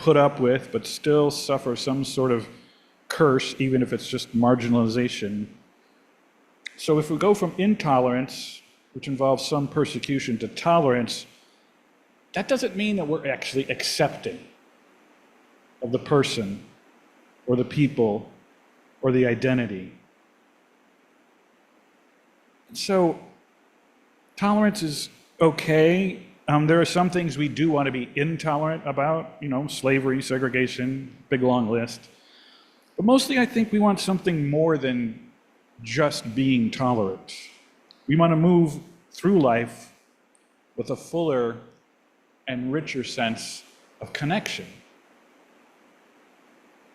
put up with, but still suffer some sort of curse, even if it's just marginalization. So if we go from intolerance, which involves some persecution, to tolerance, that doesn't mean that we're actually accepting of the person or the people or the identity. So tolerance is okay. There are some things we do want to be intolerant about, slavery, segregation, big long list. But mostly I think we want something more than just being tolerant. We want to move through life with a fuller and richer sense of connection.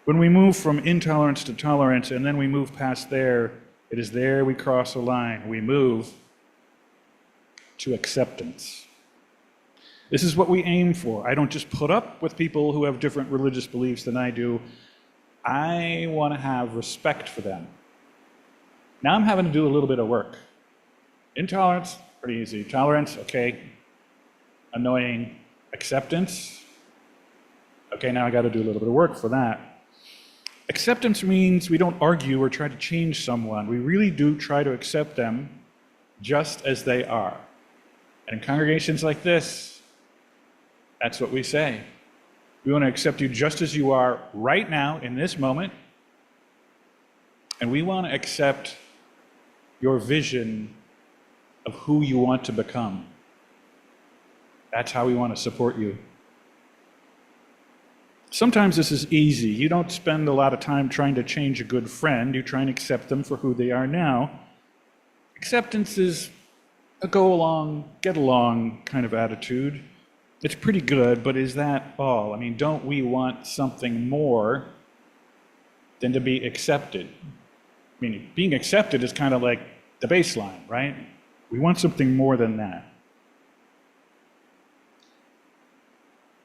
When we move from intolerance to tolerance and then we move past there, it is there we cross a line. We move to acceptance. This is what we aim for. I don't just put up with people who have different religious beliefs than I do. I want to have respect for them. Now I'm having to do a little bit of work. Intolerance, pretty easy. Tolerance, okay. Annoying. Acceptance, okay, now I got to do a little bit of work for that. Acceptance means we don't argue or try to change someone. We really do try to accept them just as they are. And in congregations like this, that's what we say. We want to accept you just as you are right now in this moment. And we want to accept your vision of who you want to become. That's how we want to support you. Sometimes this is easy. You don't spend a lot of time trying to change a good friend. You try and accept them for who they are now. Acceptance is a go along, get along kind of attitude. It's pretty good, but is that all? I mean, don't we want something more than to be accepted? I mean, being accepted is kind of like the baseline, right? We want something more than that.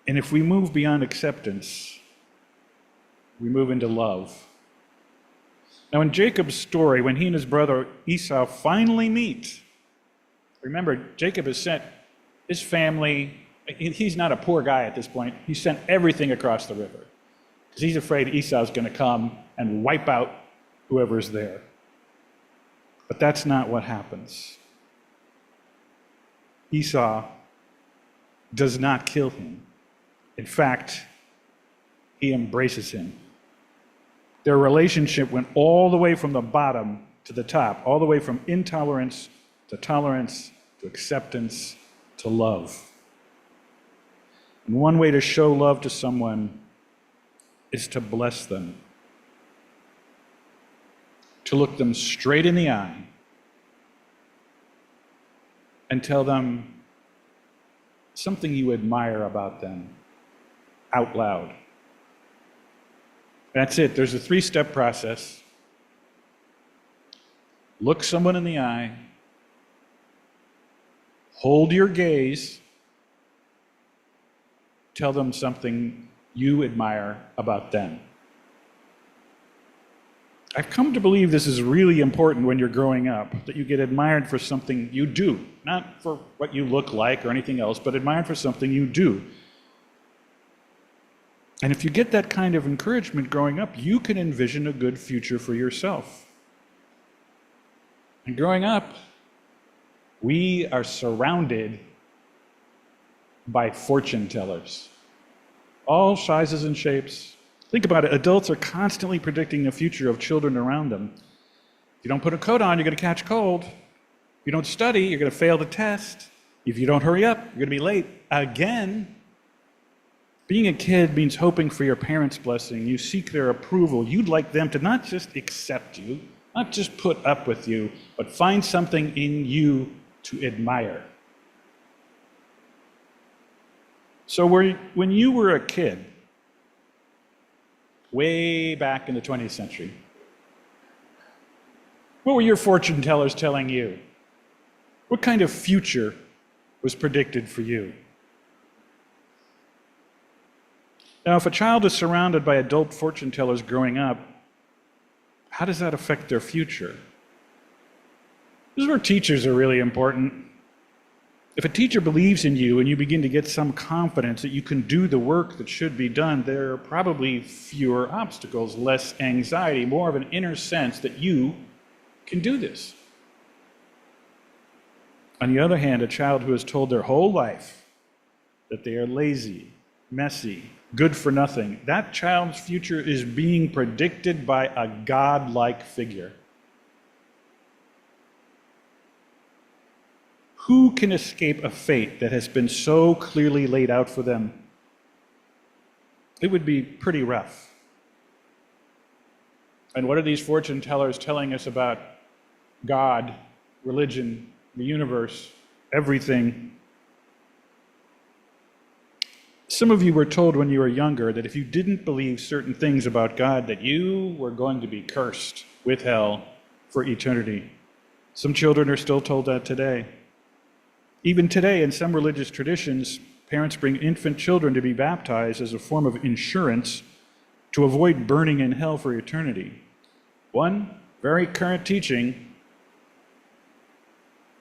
And if we move beyond acceptance, we move into love. Now, in Jacob's story, when he and his brother Esau finally meet, remember, Jacob has sent his family, he's not a poor guy at this point, he sent everything across the river because he's afraid Esau's going to come and wipe out whoever's there. But that's not what happens. Esau does not kill him. In fact, he embraces him. Their relationship went all the way from the bottom to the top, all the way from intolerance to tolerance to acceptance to love. And one way to show love to someone is to bless them, to look them straight in the eye and tell them something you admire about them out loud. That's it. There's a 3-step process. Look someone in the eye, hold your gaze, tell them something you admire about them. I've come to believe this is really important when you're growing up, that you get admired for something you do, not for what you look like or anything else, but admired for something you do. And if you get that kind of encouragement growing up, you can envision a good future for yourself. And growing up, we are surrounded by fortune tellers, all sizes and shapes. Think about it, adults are constantly predicting the future of children around them. If you don't put a coat on, you're going to catch a cold. If you don't study, you're going to fail the test. If you don't hurry up, you're going to be late again. Being a kid means hoping for your parents' blessing. You seek their approval. You'd like them to not just accept you, not just put up with you, but find something in you to admire. So when you were a kid, way back in the 20th century, what were your fortune tellers telling you? What kind of future was predicted for you? Now, if a child is surrounded by adult fortune tellers growing up, how does that affect their future? This is where teachers are really important. If a teacher believes in you and you begin to get some confidence that you can do the work that should be done, there are probably fewer obstacles, less anxiety, more of an inner sense that you can do this. On the other hand, a child who is told their whole life that they are lazy, messy, good for nothing, that child's future is being predicted by a God-like figure. Who can escape a fate that has been so clearly laid out for them? It would be pretty rough. And what are these fortune tellers telling us about God, religion, the universe, everything? Some of you were told when you were younger that if you didn't believe certain things about God, that you were going to be cursed with hell for eternity. Some children are still told that today. Even today, in some religious traditions, parents bring infant children to be baptized as a form of insurance to avoid burning in hell for eternity. One very current teaching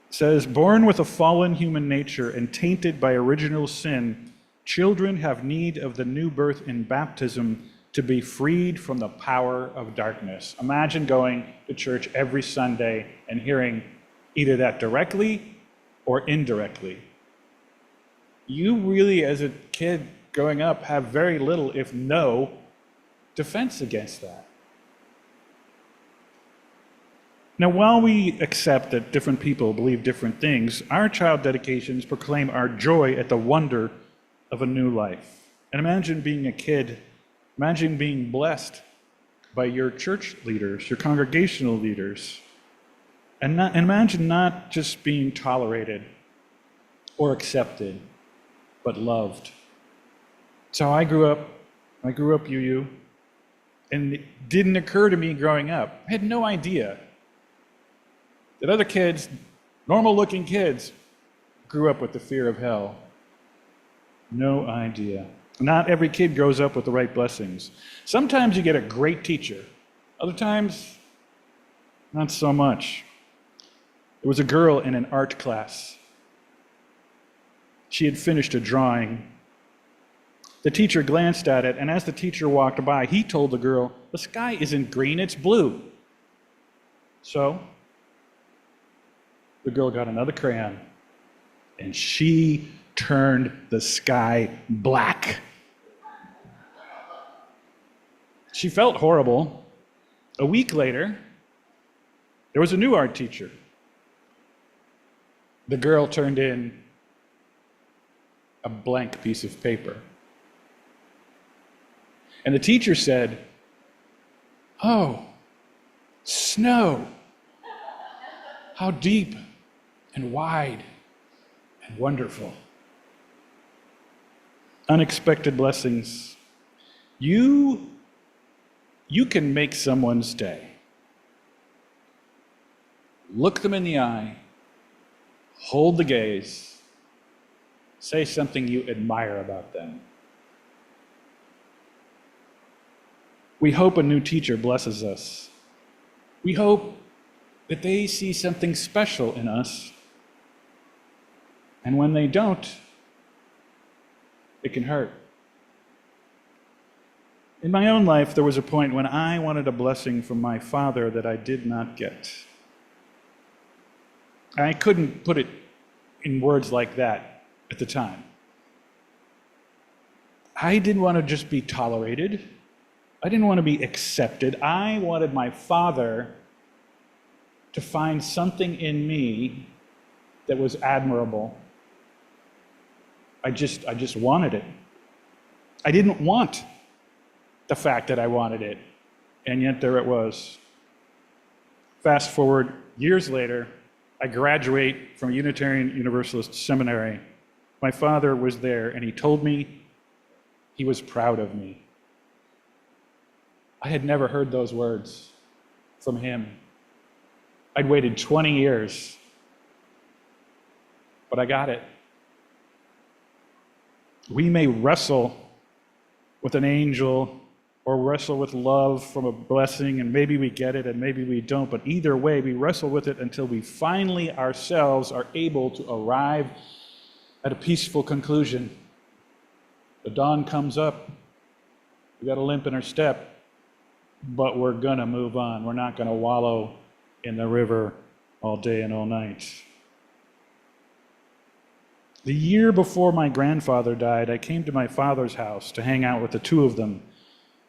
says, born with a fallen human nature and tainted by original sin, children have need of the new birth in baptism to be freed from the power of darkness. Imagine going to church every Sunday and hearing either that directly or indirectly. You really, as a kid growing up, have very little, if no, defense against that. Now, while we accept that different people believe different things, our child dedications proclaim our joy at the wonder of a new life. And imagine being a kid, imagine being blessed by your church leaders, your congregational leaders, and imagine not just being tolerated or accepted, but loved. So I grew up UU, and it didn't occur to me growing up. I had no idea that other kids, normal-looking kids, grew up with the fear of hell. No idea. Not every kid grows up with the right blessings. Sometimes you get a great teacher. Other times, not so much. There was a girl in an art class. She had finished a drawing. The teacher glanced at it, and as the teacher walked by, he told the girl, "The sky isn't green, it's blue." So, the girl got another crayon, and she turned the sky black. She felt horrible. A week later, there was a new art teacher. The girl turned in a blank piece of paper. And the teacher said, "Oh, snow. How deep and wide and wonderful." Unexpected blessings. You can make someone's day. Look them in the eye, hold the gaze, say something you admire about them. We hope a new teacher blesses us. We hope that they see something special in us. And when they don't, it can hurt. In my own life, there was a point when I wanted a blessing from my father that I did not get. I couldn't put it in words like that at the time. I didn't want to just be tolerated. I didn't want to be accepted. I wanted my father to find something in me that was admirable. I just wanted it. I didn't want the fact that I wanted it, and yet there it was. Fast forward years later, I graduate from Unitarian Universalist Seminary. My father was there, and he told me he was proud of me. I had never heard those words from him. I'd waited 20 years, but I got it. We may wrestle with an angel or wrestle with love from a blessing, and maybe we get it and maybe we don't, but either way, we wrestle with it until we finally ourselves are able to arrive at a peaceful conclusion. The dawn comes up. We got a limp in our step, but we're going to move on. We're not going to wallow in the river all day and all night. The year before my grandfather died, I came to my father's house to hang out with the two of them.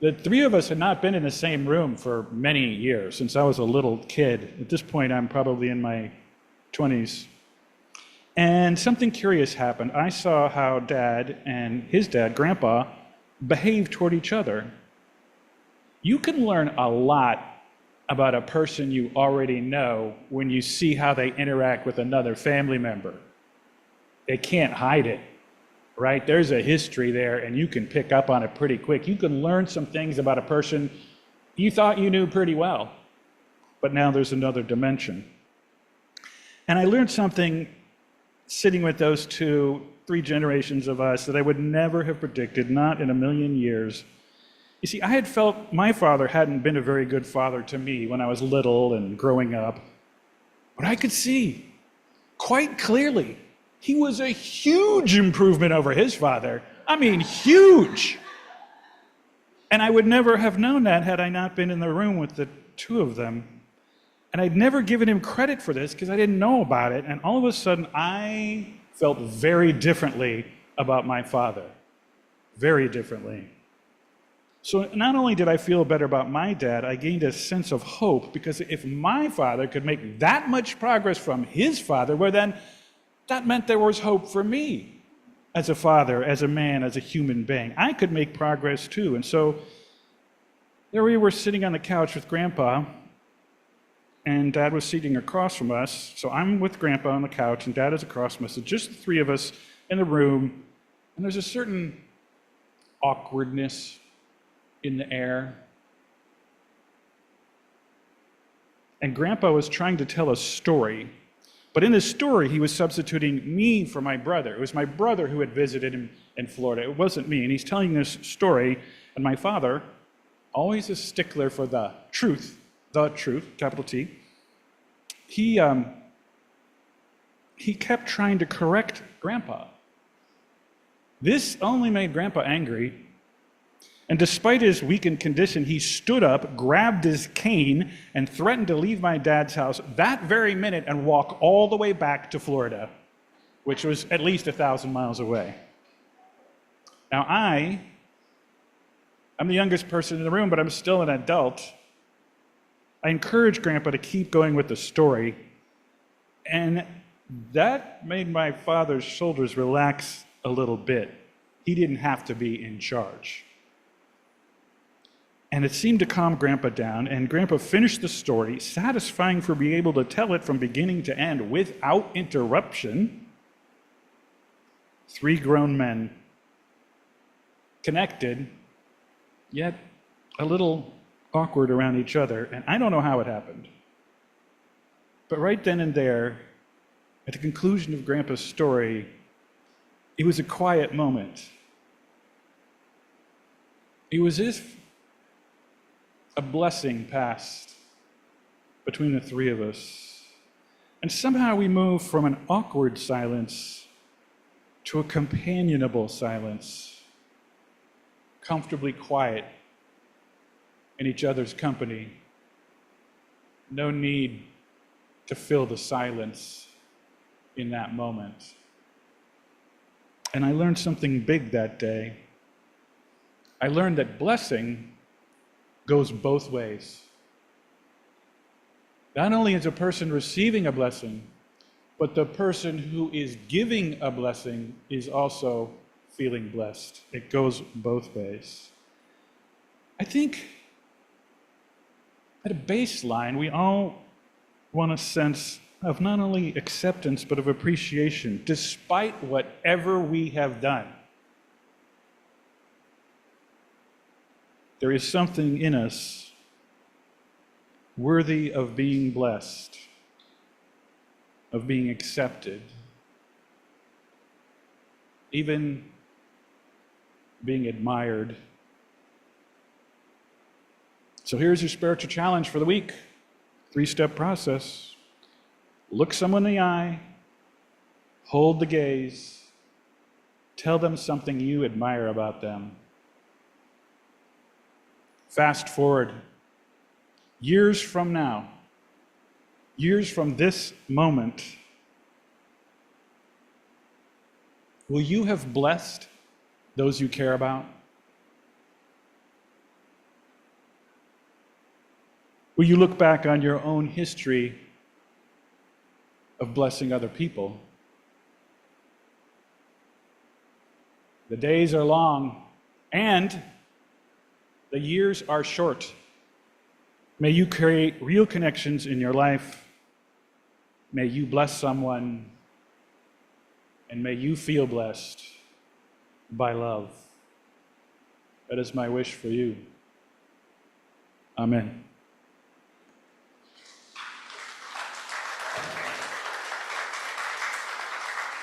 The three of us had not been in the same room for many years, since I was a little kid. At this point, I'm probably in my 20s. And something curious happened. I saw how Dad and his dad, Grandpa, behaved toward each other. You can learn a lot about a person you already know when you see how they interact with another family member. They can't hide it, right? There's a history there, and you can pick up on it pretty quick. You can learn some things about a person you thought you knew pretty well, but now there's another dimension. And I learned something sitting with those three generations of us that I would never have predicted, not in a million years. You see, I had felt my father hadn't been a very good father to me when I was little and growing up. But I could see quite clearly he was a huge improvement over his father. I mean, huge. And I would never have known that had I not been in the room with the two of them. And I'd never given him credit for this because I didn't know about it. And all of a sudden, I felt very differently about my father. Very differently. So not only did I feel better about my dad, I gained a sense of hope, because if my father could make that much progress from his father, well then, that meant there was hope for me as a father, as a man, as a human being. I could make progress too. And so there we were sitting on the couch with Grandpa, and Dad was sitting across from us. So I'm with Grandpa on the couch, and Dad is across from us. So just the three of us in the room, and there's a certain awkwardness in the air. And Grandpa was trying to tell a story, but in his story, he was substituting me for my brother. It was my brother who had visited him in Florida. It wasn't me. And he's telling this story, and my father, always a stickler for the truth, capital T, he kept trying to correct Grandpa. This only made Grandpa angry. And despite his weakened condition, he stood up, grabbed his cane, and threatened to leave my dad's house that very minute and walk all the way back to Florida, which was at least 1,000 miles away. Now I'm the youngest person in the room, but I'm still an adult. I encouraged Grandpa to keep going with the story, and that made my father's shoulders relax a little bit. He didn't have to be in charge. And it seemed to calm Grandpa down, and Grandpa finished the story, satisfying for being able to tell it from beginning to end without interruption. 3 grown men, connected, yet a little awkward around each other, and I don't know how it happened. But right then and there, at the conclusion of Grandpa's story, it was a quiet moment. It was as if a blessing passed between the three of us. And somehow we moved from an awkward silence to a companionable silence, comfortably quiet in each other's company. No need to fill the silence in that moment. And I learned something big that day. I learned that blessing goes both ways. Not only is a person receiving a blessing, but the person who is giving a blessing is also feeling blessed. It goes both ways. I think at a baseline, we all want a sense of not only acceptance, but of appreciation, despite whatever we have done. There is something in us worthy of being blessed, of being accepted, even being admired. So here's your spiritual challenge for the week. 3-step process. Look someone in the eye, hold the gaze, Tell them something you admire about them. Fast forward years from now, years from this moment, will you have blessed those you care about? Will you look back on your own history of blessing other people? The days are long and the years are short. May you create real connections in your life. May you bless someone, and may you feel blessed by love. That is my wish for you. Amen.